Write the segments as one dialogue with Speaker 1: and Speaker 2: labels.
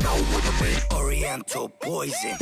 Speaker 1: know what I mean. Oriental poison.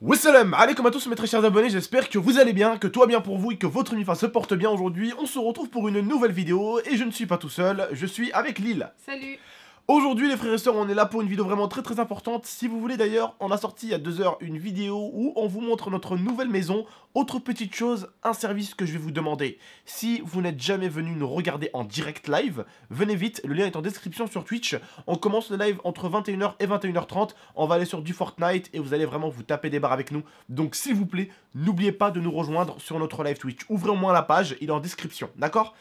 Speaker 2: Wassalam alaikum à tous mes très chers abonnés, j'espère que vous allez bien, que tout va bien pour vous et que votre unifa se porte bien aujourd'hui. On se retrouve pour une nouvelle vidéo et je ne suis pas tout seul, je suis avec Lille.
Speaker 3: Salut.
Speaker 2: Aujourd'hui les frères et sœurs, on est là pour une vidéo vraiment très importante. Si vous voulez d'ailleurs, on a sorti il y a 2 heures une vidéo où on vous montre notre nouvelle maison. Autre petite chose, un service que je vais vous demander. Si vous n'êtes jamais venu nous regarder en direct live, venez vite, le lien est en description sur Twitch. On commence le live entre 21h et 21h30. On va aller sur du Fortnite et vous allez vraiment vous taper des barres avec nous. Donc s'il vous plaît, n'oubliez pas de nous rejoindre sur notre live Twitch. Ouvrez au moins la page, il est en description, d'accord ?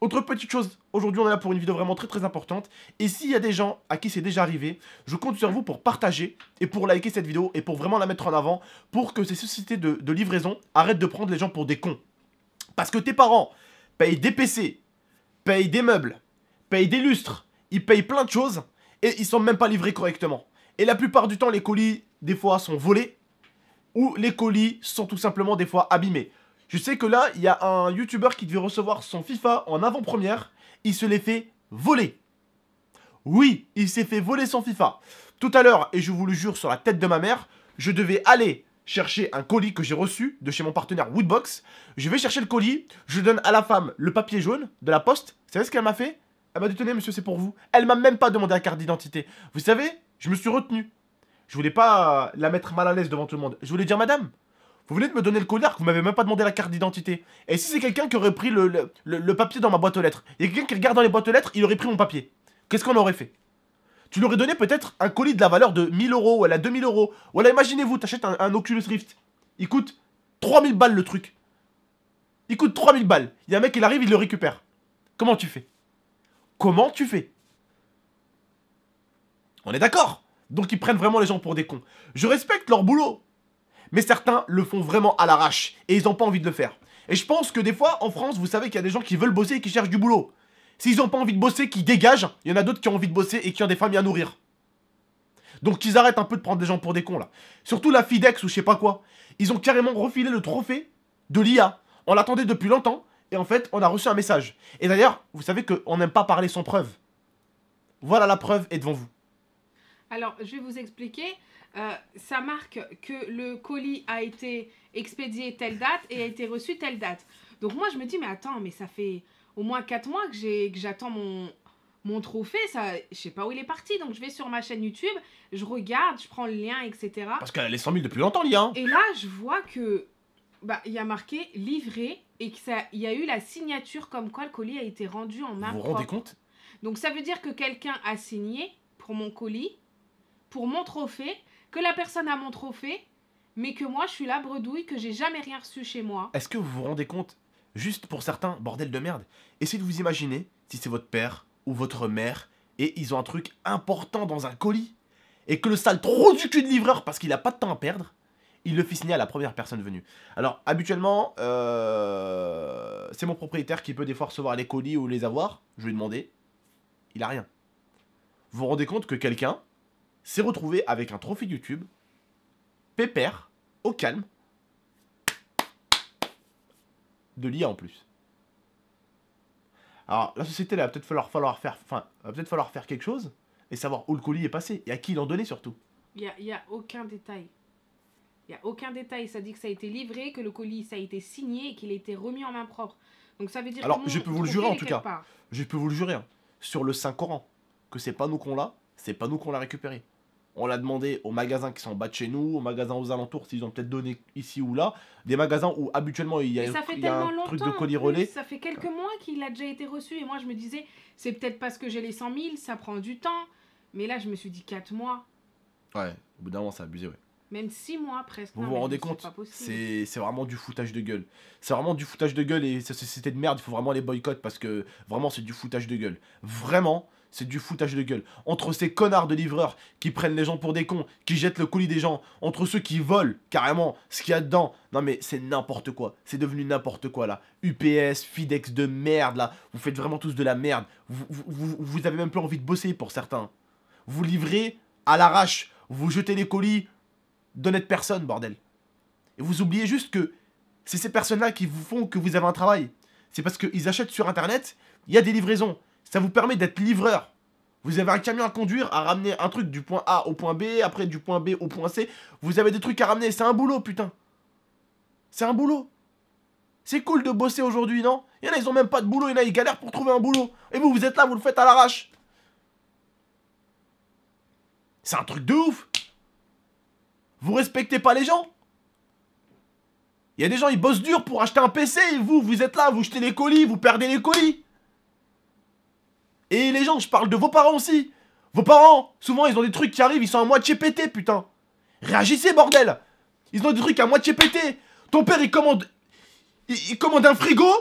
Speaker 2: Autre petite chose, aujourd'hui on est là pour une vidéo vraiment très importante. Et s'il y a des gens à qui c'est déjà arrivé, je compte sur vous pour partager et pour liker cette vidéo et pour vraiment la mettre en avant pour que ces sociétés de livraison arrêtent de prendre les gens pour des cons. Parce que tes parents payent des PC, payent des meubles, payent des lustres, ils payent plein de choses et ils sont même pas livrés correctement. Et la plupart du temps les colis des fois sont volés ou les colis sont tout simplement des fois abîmés. Je sais que là, il y a un YouTuber qui devait recevoir son FIFA en avant-première. Il se l'est fait voler. Oui, il s'est fait voler son FIFA. Tout à l'heure, et je vous le jure sur la tête de ma mère, je devais aller chercher un colis que j'ai reçu de chez mon partenaire Woodbox. Je vais chercher le colis, je donne à la femme le papier jaune de la poste. Vous savez ce qu'elle m'a fait? Elle m'a dit, tenez monsieur, c'est pour vous. Elle m'a même pas demandé la carte d'identité. Vous savez, je me suis retenu. Je voulais pas la mettre mal à l'aise devant tout le monde. Je voulais dire, madame, vous venez de me donner le colis, vous m'avez même pas demandé la carte d'identité. Et si c'est quelqu'un qui aurait pris le papier dans ma boîte aux lettres, il y a quelqu'un qui regarde dans les boîtes aux lettres, il aurait pris mon papier. Qu'est-ce qu'on aurait fait? Tu lui aurais donné peut-être un colis de la valeur de 1000 euros, ou à 2000 euros. Ou là, imaginez-vous, t'achètes un Oculus Rift. Il coûte 3000 balles le truc. Il coûte 3000 balles. Il y a un mec, il arrive, il le récupère. Comment tu fais? Comment tu fais? On est d'accord? Donc ils prennent vraiment les gens pour des cons. Je respecte leur boulot. Mais certains le font vraiment à l'arrache et ils n'ont pas envie de le faire. Et je pense que des fois, en France, vous savez qu'il y a des gens qui veulent bosser et qui cherchent du boulot. S'ils n'ont pas envie de bosser, qu'ils dégagent, il y en a d'autres qui ont envie de bosser et qui ont des familles à nourrir. Donc ils arrêtent un peu de prendre des gens pour des cons là. Surtout la FIDEX ou je sais pas quoi. Ils ont carrément refilé le trophée de l'IA. On l'attendait depuis longtemps et en fait, on a reçu un message. Et d'ailleurs, vous savez qu'on n'aime pas parler sans preuve. Voilà la preuve est devant vous.
Speaker 3: Alors, je vais vous expliquer. Ça marque que le colis a été expédié telle date et a été reçu telle date. Donc moi, je me dis, mais attends, mais ça fait au moins 4 mois que j'attends mon trophée. Ça, je sais pas où il est parti. Donc je vais sur ma chaîne YouTube, je regarde, je prends le lien, etc.
Speaker 2: Parce qu'elle est 100 000 depuis longtemps, l'IA. Hein.
Speaker 3: Et là, je vois que il y a marqué livré et qu'il y a eu la signature comme quoi le colis a été rendu en main propre.
Speaker 2: Vous vous rendez compte?
Speaker 3: Donc ça veut dire que quelqu'un a signé pour mon colis, pour mon trophée, que la personne a mon trophée, mais que moi je suis la bredouille, que j'ai jamais rien reçu chez moi.
Speaker 2: Est-ce que vous vous rendez compte? Juste pour certains, bordel de merde. Essayez de vous imaginer si c'est votre père ou votre mère et ils ont un truc important dans un colis et que le sale trop du cul de livreur, parce qu'il a pas de temps à perdre, il le fait signer à la première personne venue. Alors habituellement, c'est mon propriétaire qui peut des fois recevoir les colis ou les avoir. Je lui ai demandé, il a rien. Vous vous rendez compte que quelqu'un s'est retrouvé avec un trophée YouTube, pépère, au calme, de l'IA en plus. Alors, la société, là, va peut-être falloir faire quelque chose et savoir où le colis est passé et à qui l'en donner surtout.
Speaker 3: Il y a aucun détail. Il n'y a aucun détail. Ça dit que ça a été livré, que le colis, ça a été signé et qu'il a été remis en main propre. Donc ça veut dire
Speaker 2: alors,
Speaker 3: que
Speaker 2: je peux vous le jurer en tout cas. Je peux vous le jurer, hein, sur le Saint-Coran, que c'est pas nous qu'on l'a, c'est pas nous qu'on l'a récupéré. On l'a demandé aux magasins qui sont en bas de chez nous, aux magasins aux alentours, s'ils ont peut-être donné ici ou là. Des magasins où habituellement il y a un truc de colis relais.
Speaker 3: Ça fait quelques mois qu'il a déjà été reçu. Et moi je me disais, c'est peut-être parce que j'ai les 100 000, ça prend du temps. Mais là je me suis dit 4 mois.
Speaker 2: Ouais, au bout d'un moment ça a abusé, ouais.
Speaker 3: Même 6 mois presque.
Speaker 2: Vous vous rendez compte? C'est vraiment du foutage de gueule. C'est vraiment du foutage de gueule et cette société de merde, il faut vraiment les boycotter parce que vraiment c'est du foutage de gueule. Vraiment, c'est du foutage de gueule. Entre ces connards de livreurs qui prennent les gens pour des cons, qui jettent le colis des gens, entre ceux qui volent carrément ce qu'il y a dedans. Non mais c'est n'importe quoi. C'est devenu n'importe quoi là. UPS, FedEx de merde là. Vous faites vraiment tous de la merde. Vous avez même plus envie de bosser pour certains. Vous livrez à l'arrache. Vous jetez les colis d'honnêtes personnes, bordel. Et vous oubliez juste que c'est ces personnes-là qui vous font que vous avez un travail. c'est parce qu'ils achètent sur internet, il y a des livraisons. Ça vous permet d'être livreur. Vous avez un camion à conduire, à ramener un truc du point A au point B, après du point B au point C. Vous avez des trucs à ramener, c'est un boulot, putain. C'est un boulot. C'est cool de bosser aujourd'hui, non? Il y en a, ils ont même pas de boulot, il y en a, ils galèrent pour trouver un boulot. Et vous, vous êtes là, vous le faites à l'arrache. C'est un truc de ouf. Vous respectez pas les gens. Il y a des gens, ils bossent dur pour acheter un PC, et vous êtes là, vous jetez les colis, vous perdez les colis. Et les gens, je parle de vos parents aussi. Vos parents, souvent, ils ont des trucs qui arrivent, ils sont à moitié pétés, putain. Réagissez, bordel. Ils ont des trucs à moitié pétés. Ton père, il commande un frigo.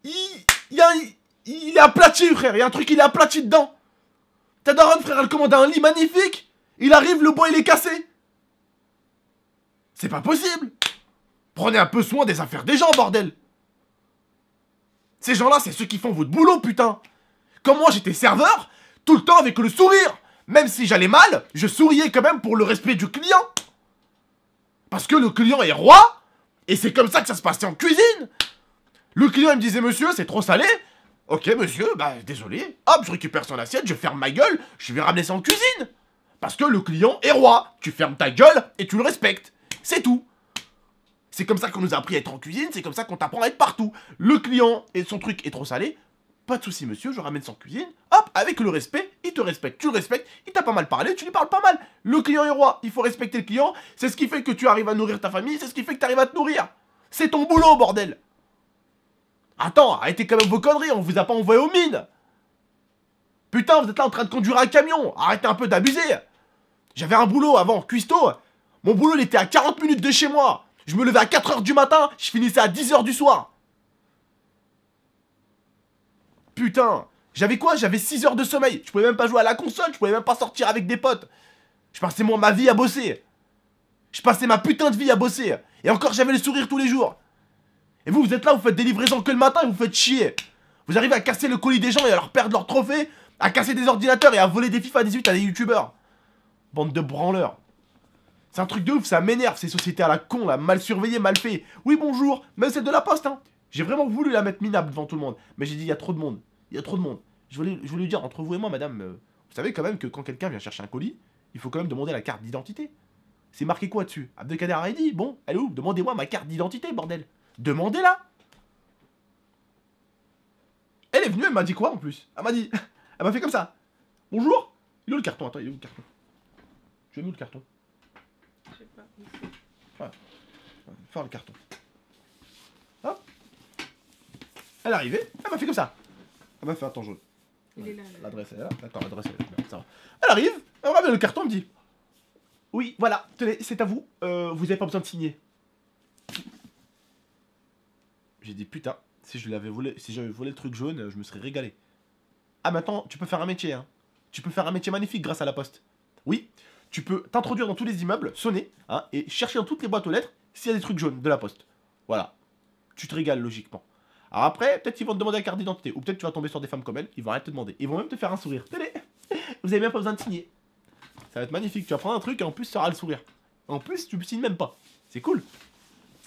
Speaker 2: Il est aplati, frère. Il y a un truc, il est aplati dedans. Ta daronne, frère, elle commande un lit magnifique. Il arrive, le bois, il est cassé. C'est pas possible. Prenez un peu soin des affaires des gens, bordel. Ces gens-là, c'est ceux qui font votre boulot, putain. Comme moi, j'étais serveur, tout le temps avec le sourire. Même si j'allais mal, je souriais quand même pour le respect du client. Parce que le client est roi. Et c'est comme ça que ça se passait en cuisine. Le client, il me disait, monsieur, c'est trop salé. Ok, monsieur, bah, désolé. Hop, je récupère son assiette, je ferme ma gueule, je vais ramener ça en cuisine. Parce que le client est roi. Tu fermes ta gueule et tu le respectes. C'est tout. C'est comme ça qu'on nous a appris à être en cuisine, c'est comme ça qu'on t'apprend à être partout. Le client et son truc est trop salé. Pas de soucis, monsieur, je ramène ça en cuisine. Hop, avec le respect, il te respecte. Tu le respectes, il t'a pas mal parlé, tu lui parles pas mal. Le client est roi, il faut respecter le client. C'est ce qui fait que tu arrives à nourrir ta famille, c'est ce qui fait que tu arrives à te nourrir. C'est ton boulot, bordel. Attends, arrêtez quand même vos conneries, on vous a pas envoyé aux mines. Putain, vous êtes là en train de conduire un camion. Arrêtez un peu d'abuser. J'avais un boulot avant, cuistot. Mon boulot, il était à 40 minutes de chez moi. Je me levais à 4 h du matin, je finissais à 10 h du soir. Putain, j'avais quoi? J'avais 6 heures de sommeil. Je pouvais même pas jouer à la console, je pouvais même pas sortir avec des potes. Je passais ma vie à bosser. Je passais ma putain de vie à bosser. Et encore, j'avais le sourire tous les jours. Et vous êtes là, vous faites des livraisons que le matin et vous faites chier. Vous arrivez à casser le colis des gens et à leur perdre leurs trophées, à casser des ordinateurs et à voler des FIFA 18 à des youtubeurs. Bande de branleurs. C'est un truc de ouf, ça m'énerve, ces sociétés à la con, là, mal surveillées, mal fait. Oui, bonjour, mais c'est de la poste, hein. J'ai vraiment voulu la mettre minable devant tout le monde. Mais j'ai dit, il y a trop de monde. Il y a trop de monde. Je voulais lui dire, entre vous et moi, madame, vous savez quand même que quand quelqu'un vient chercher un colis, il faut quand même demander la carte d'identité. C'est marqué quoi dessus? Abdelkader Haïdi? Bon, elle est où? Demandez-moi ma carte d'identité, bordel. Demandez-la. Elle est venue, elle m'a dit quoi en plus? Elle m'a dit, elle m'a fait comme ça. Bonjour. Il est où le carton? Attends, il est où le carton? Je vais où le carton?
Speaker 3: Je sais pas.
Speaker 2: Voilà. Faire le carton. Hop. Elle est arrivée, elle m'a fait comme ça. Elle m'a fait un temps jaune.
Speaker 3: Il est là.
Speaker 2: L'adresse est là. D'accord, l'adresse est là. Ça va. Elle arrive, elle ramène le carton, elle me dit, oui, voilà, tenez, c'est à vous. Vous avez pas besoin de signer. J'ai dit, putain, si j'avais volé le truc jaune, je me serais régalé. Ah, maintenant, tu peux faire un métier, hein. Tu peux faire un métier magnifique grâce à la poste. Oui, tu peux t'introduire dans tous les immeubles, sonner, hein, et chercher dans toutes les boîtes aux lettres s'il y a des trucs jaunes de la poste. Voilà. Tu te régales, logiquement. Alors après, peut-être qu'ils vont te demander la carte d'identité, ou peut-être tu vas tomber sur des femmes comme elle, ils vont rien te demander. Ils vont même te faire un sourire. Tenez, vous avez même pas besoin de signer. Ça va être magnifique, tu vas prendre un truc et en plus, ça aura le sourire. En plus, tu ne signes même pas. C'est cool.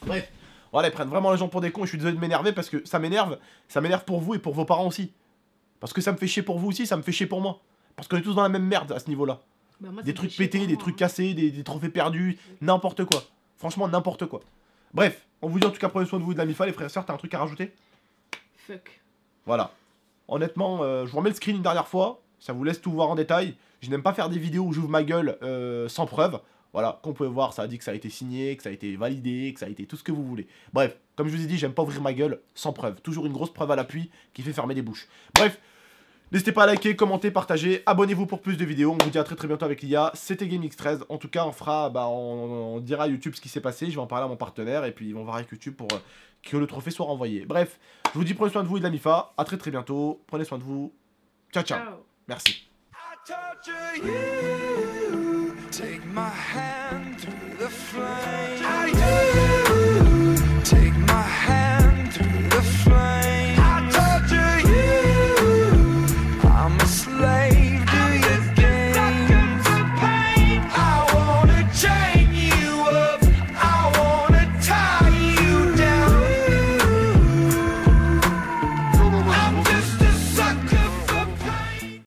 Speaker 2: Bref. Voilà, ils prennent vraiment les gens pour des cons, et je suis désolé de m'énerver parce que ça m'énerve pour vous et pour vos parents aussi. Parce que ça me fait chier pour vous aussi, ça me fait chier pour moi. Parce qu'on est tous dans la même merde à ce niveau-là.
Speaker 3: Bah, moi,
Speaker 2: Des trucs pétés, des trucs cassés, des trophées perdus, n'importe quoi. Franchement, n'importe quoi. Bref, on vous dit en tout cas, prenez soin de vous et de la MIFA, les frères et sœurs, t'as un truc à rajouter?
Speaker 3: Fuck.
Speaker 2: Voilà. Honnêtement, je vous remets le screen une dernière fois, ça vous laisse tout voir en détail. Je n'aime pas faire des vidéos où j'ouvre ma gueule sans preuve. Voilà, comme vous pouvez voir, ça a dit que ça a été signé, que ça a été validé, que ça a été tout ce que vous voulez. Bref, comme je vous ai dit, j'aime pas ouvrir ma gueule sans preuve. Toujours une grosse preuve à l'appui qui fait fermer des bouches. Bref, n'hésitez pas à liker, commenter, partager, abonnez-vous pour plus de vidéos. On vous dit à très très bientôt avec l'IA. C'était GameX13. En tout cas, on fera, on dira à YouTube ce qui s'est passé. Je vais en parler à mon partenaire et puis ils vont voir avec YouTube pour que le trophée soit renvoyé. Bref, je vous dis prenez soin de vous et de la MIFA. À très très bientôt. Prenez soin de vous. Ciao ciao.
Speaker 3: Ciao.
Speaker 2: Merci.
Speaker 1: Torture you. Take my hand through the flame.